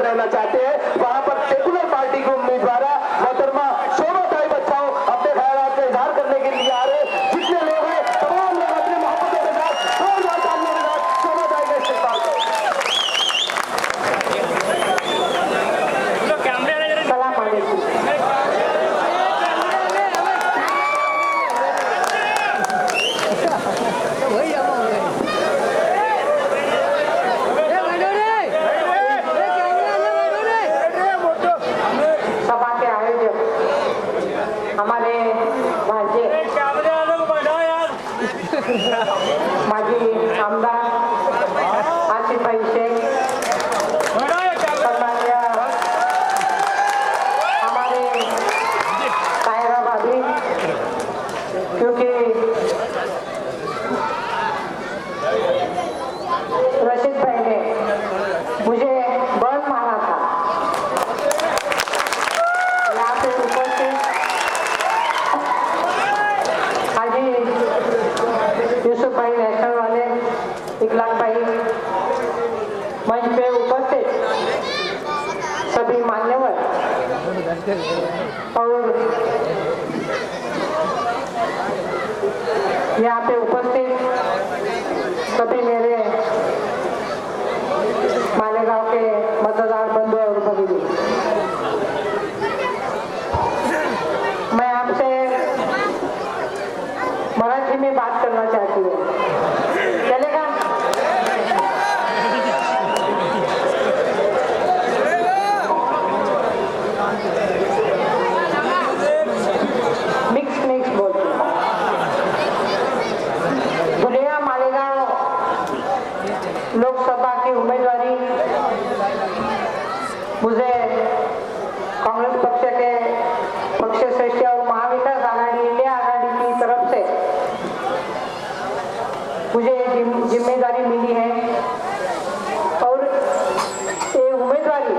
साथ रहना चाहते हैं, वहां पर सेकुलर पार्टी के उम्मीदवार मोहतरमा शोभा ताई बच्चाओं अपने ख्यालात का इजहार करने के लिए आ रहे हैं। जितने लोग हैं तमाम लोग अपनी मोहब्बतों के साथ जोरदार तालियों के साथ शोभा ताई का इस्तेमाल करें। सलाम अलैकुम। सभा के आयोजक हमारे भांजे माजी आमदार आसिफ भाई शेख, सन्मान्य हमारे ताहिरा भाभी, क्योंकि रशीद भाई ने मुझे बर्न मारा था, यहाँ पे उपस्थित हाजी यूसुफ भाई नेशनल वाले, इकलाक भाई, मंच पे उपस्थित सभी मान्यवर और यहाँ पे उपस्थित सभी मेरे मालेगांव के मतदार बंधु और भगिनी, मैं आपसे मराठी में बात करना चाहती हूँ, चलेगा? मिक्स बोलती हूँ। धुलिया मालेगांव लोकसभा की उम्मीदवारी मुझे कांग्रेस पक्ष श्रेष्ठ और महाविकास आघाड़ी इंडिया आघाड़ी की तरफ से मुझे जिम्मेदारी मिली है और ये उम्मीदवारी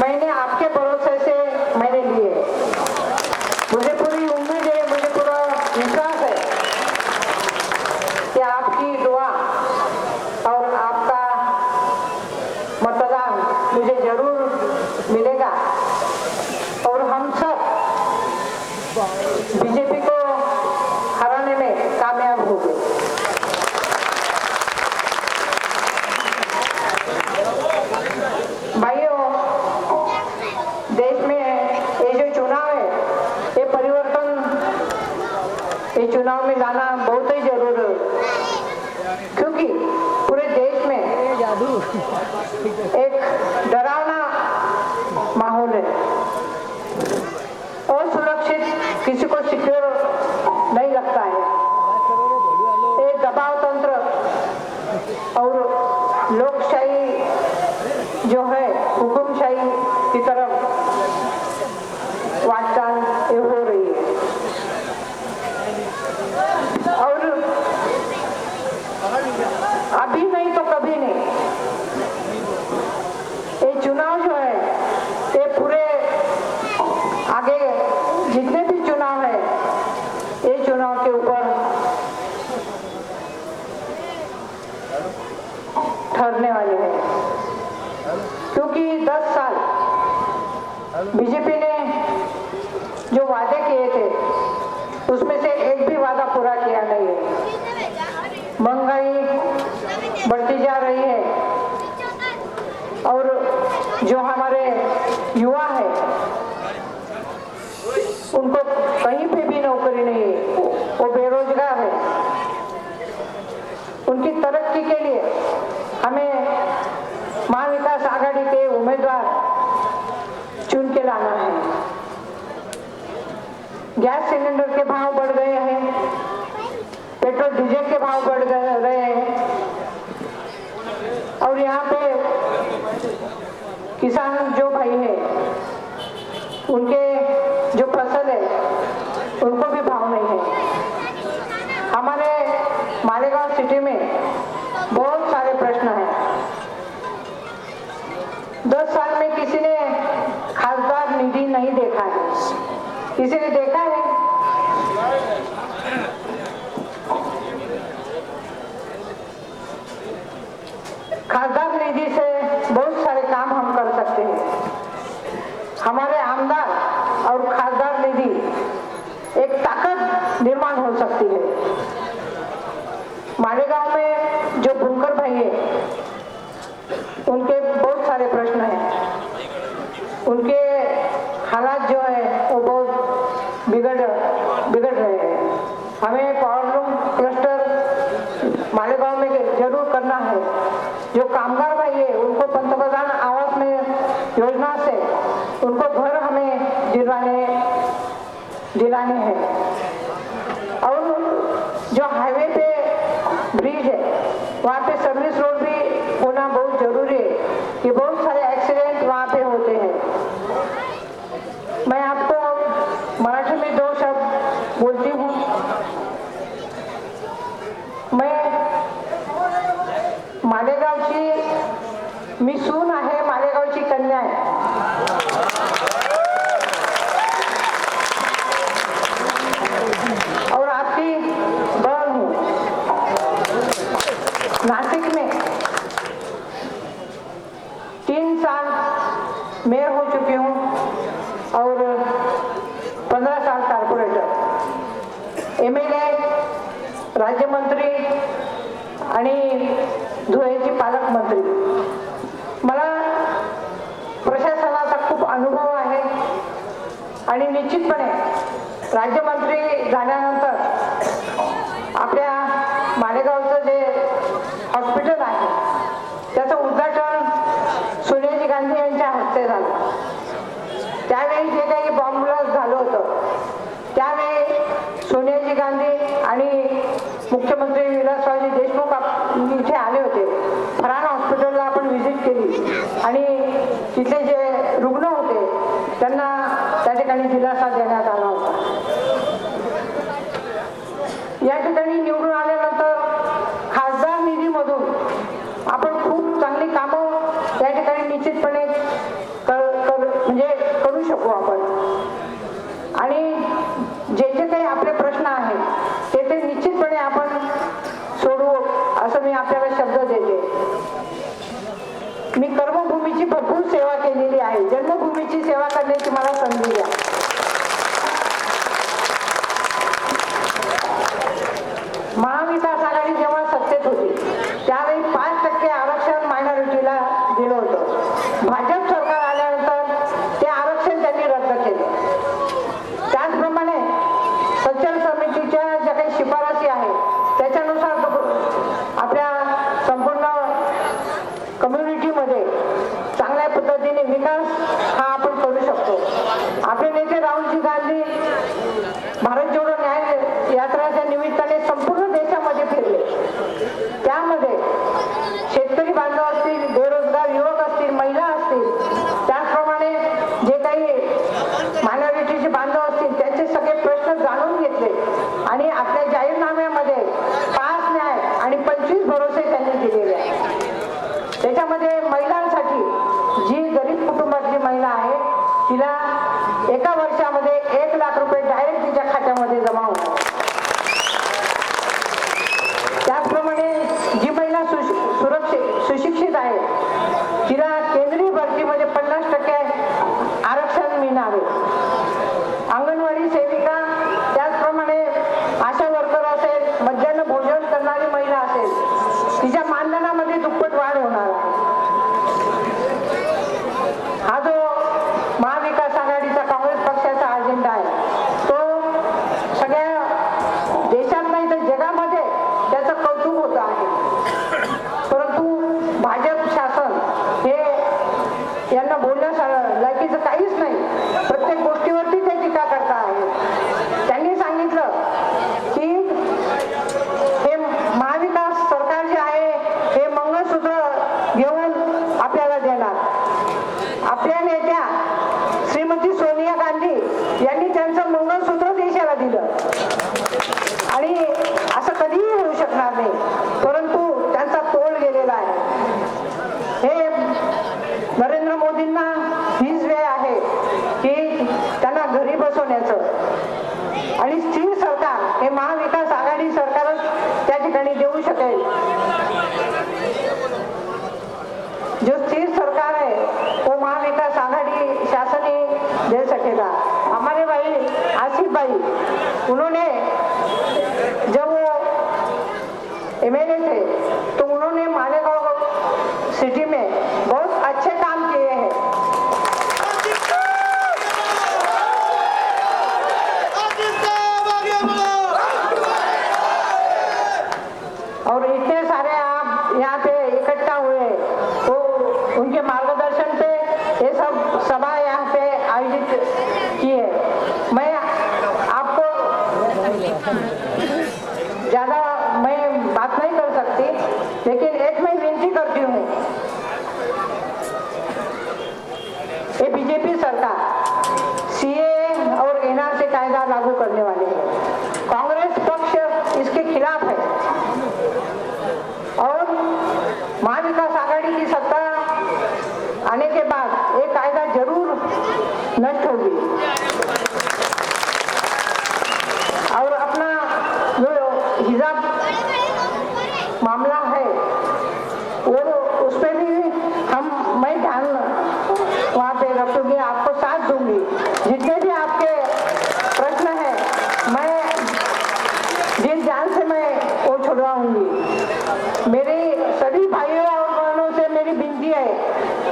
मैंने आपके भरोसे से मैंने ली है। मुझे पूरी उम्मीद है, मुझे पूरा विश्वास है कि आपकी दुआ और आपका मतदान मुझे जरूर मिलेगा और हम सब बीजेपी को हराने में कामयाब होंगे। भाइयों, देश में ये जो चुनाव है, ये परिवर्तन, ये चुनाव में लाना बहुत ही जरूरी है, क्योंकि पूरे देश में एक डरावना माहौल है, असुरक्षित, किसी को सिक्योर नहीं लगता है। ये दबाव तंत्र और लोकशाही जो है हुकुमशाही की तरफ वाटचाल हो रही है और अभी नहीं तो कभी नहीं ये चुनाव जो है, ये पूरे आगे जितने भी चुनाव है, ये चुनाव के ऊपर ठहरने वाले हैं, क्योंकि 10 साल बीजेपी ने जो वादे किए थे उसमें से एक भी वादा पूरा किया नहीं है। महंगाई बढ़ती जा रही है और जो हमारे युवा है उनको कहीं पे भी नौकरी नहीं है, वो बेरोजगार है। उनकी तरक्की के लिए हमें महाविकास आघाड़ी के उम्मीदवार चुन के लाना है। गैस सिलेंडर के भाव बढ़ गए हैं, पेट्रोल डीजल के भाव बढ़ रहे हैं और यहाँ पे किसान जो भाई है उनके जो फसल है उनको भी भाव नहीं है। हमारे मालेगांव सिटी में बहुत सारे प्रश्न हैं। 10 साल में किसी ने खासदार निधि नहीं देखा है, किसी ने देखा है? खासदार निधि से बहुत चाहते हैं। हमारे आमदार और खासदार निधि एक ताकत निर्माण हो सकती है। मालेगांव में जो बुनकर भाई है, उनके बहुत सारे प्रश्न हैं। उनके हालात जो है वो बहुत बिगड़ रहे हैं। हमें पावरलूम क्लस्टर मालेगांव में जरूर करना है। जो कामगार भाई है उनको पंतप्रधान आवास में योजना से उनको घर हमें दिलाने हैं। और जो हाईवे पे ब्रिज है वहाँ पे सर्विस रोड भी होना बहुत जरूरी है कि बहुत सारे एक्सीडेंट वहाँ पे होते हैं। मैं आपको मराठी में 2 शब्द बोलती हूँ। मैं मालेगावची, मी सून आहे, मालेगावची कन्या आहे। और आपकी बहन हूँ। नासिक में 3 साल मेयर हो चुकी हूँ और 15 साल कारपोरेटर, MLA, राज्यमंत्री आणि धुळ्याची पालकमंत्री। मला प्रशासनाचा खूप अनुभव आहे आणि निश्चितपणे राज्यमंत्री झाल्यानंतर आपल्या मालेगावचं जे हॉस्पिटल आहे त्याचं उद्घाटन सोनियाजी गांधी यांच्या हस्ते झालं। त्यावेळी जे काही बॉम्ब ब्लास्ट झालं होतं त्यावेळी सोनियाजी गांधी आणि मुख्यमंत्री विलासरावजी देशमुख इथे आले होते। फरान हॉस्पिटलला आपण व्हिजिट केली आणि तिथले जे रुग्ण होते त्यांना त्या ठिकाणी दिलासा देण्यात आला होता। या ठिकाणी निवडून आल्यानंतर खासदार निधीमधून आपण खूप चांगली कामं या ठिकाणी निश्चितपणे म्हणजे करू शकू आपण। आणि जे काही आपले प्रश्न आहेत ते निश्चितपणे आपण सोडवू असं मी आपल्याला शब्द देते। मी कर्मभूमीची भरपूर सेवा केलेली आहे। जन्मभूमीची सेवा करण्याची मला संधी द्या। महाविकास आघाडी जेव्हा सत्तेत होती त्यावेळी 5% आरक्षण मायनॉरिटीला दिलं होतं। भाजप सरकार आल्यानंतर ते आरक्षण त्यांनी रद्द केले। त्याचप्रमाणे सचल समितीच्या ज्या काही शिफारसी आहेत त्याच्यानुसार आपल्या संपूर्ण कम्युनिटीमध्ये चांगल्या पद्धतीने विकास हा आपण करू शकतो। आपले नेते राहुलजी गांधी भारत जोडो न्याय यात्राच्या निमित्ताने संपूर्ण देशामध्ये फिरले। त्यामध्ये शेतकरी बांधव असतील, बेरोजगार युवक असतील, महिला असतील, त्याचप्रमाणे जे काही मायनॉरिटीचे बांधव असतील त्यांचे सगळे प्रश्न जाणून घेतले आणि आपल्या जाहीरनाम्यामध्ये 5 न्याय आणि 25 भरोसे त्यांनी दिलेले आहेत। त्याच्यामध्ये महिलांसाठी जी गरीब कुटुंबातली महिला आहे तिला एका वर्षामध्ये 1 लाख रुपये डायरेक्ट तिच्या खात्यामध्ये जमा होणार। त्याचप्रमाणे जी महिला सुशिक्षित आहे तिला केंद्रीय भरतीमध्ये 50% आरक्षण मिळणार आहे। अंगणवाडी सेविका, त्याचप्रमाणे आशा वर्कर असेल, मध्यान्ह भोजन करणारी महिला असेल, तिच्या मानधनामध्ये दुप्पट वाढ होणार आहे। हा जो महाविकास आघाडीचा काँग्रेस पक्षाचा अजेंडा आहे तो सगळ्या देशात नाही तर जगामध्ये त्याचं कौतुक होत आहे। परंतु भाजप शासन हे यांना बोलण्यास लायकीचं काहीच नाही। प्रत्येक गोष्टीवरती ते टीका करता आहे। त्यांनी सांगितलं की हे महाविकास सरकार जे आहे हे मंगळसूत्र घेऊन आपल्याला देणार। आपल्या नेत्या श्रीमती सोनिया गांधी यांनी त्यांचं मंगळसूत्र देशाला दिलं आणि असं कधीही होऊ शकणार नाही। परंतु त्यांचा तोल गेलेला आहे। हे नरेंद्र मोदींना हीच वेळ आहे की त्यांना घरी बसवण्याचं आणि स्थिर सरकार हे महाविकास आघाडी सरकारच त्या ठिकाणी देऊ शकेल। जो स्थिर सरकार है वो महाविकास रखेगा। हमारे भाई आसिफ भाई, उन्होंने जब वो एमएलए थे तो उन्होंने मालेगांव सिटी में बहुत अच्छे काम किए हैं। और इतने सारे आप यहाँ पे इकट्ठा हुए तो उनके मार्गदर्शन पे ये सब सभा यहाँ पे आयोजित की है। मैं आपको ज़्यादा मैं बात नहीं कर सकती, लेकिन एक मैं विनती करती हूँ, ये बीजेपी सरकार सीए और एनआरसी कायदा लागू करने वाली है। कांग्रेस पक्ष इसके खिलाफ है और महाविकास आघाड़ी की सत्ता आने के बाद ये कायदा जरूर नष्ट होगी और अपना जो हिजाब मामला है वो उसमें भी मैं ध्यान वहाँ पे रखूंगी, आपको साथ दूंगी। जितने भी आपके प्रश्न है मैं जिस जान से मैं वो छुड़वाऊंगी। मेरे सभी भाइयों और बहनों से मेरी विनती है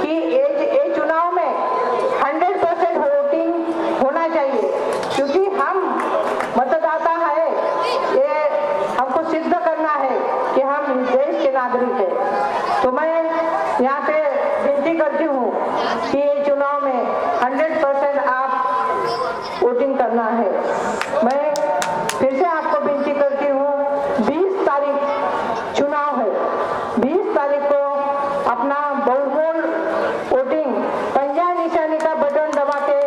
कि ये चुनाव में 100% वोटिंग होना चाहिए, क्योंकि हम मतदाता है, ये हमको सिद्ध करना है कि हम देश के नागरिक हैं। तो मैं यहाँ पे विनती करती हूँ कि ये चुनाव में 100% आप वोटिंग करना है। मैं फिर से आपको विनती करती हूँ, 20 तारीख चुनाव है, 20 तारीख को अपना बहुमूल्य वोटिंग पंजा निशानी का बटन दबा के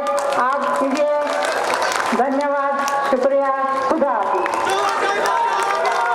आप कीजिए। धन्यवाद, शुक्रिया, खुदा हाफिज।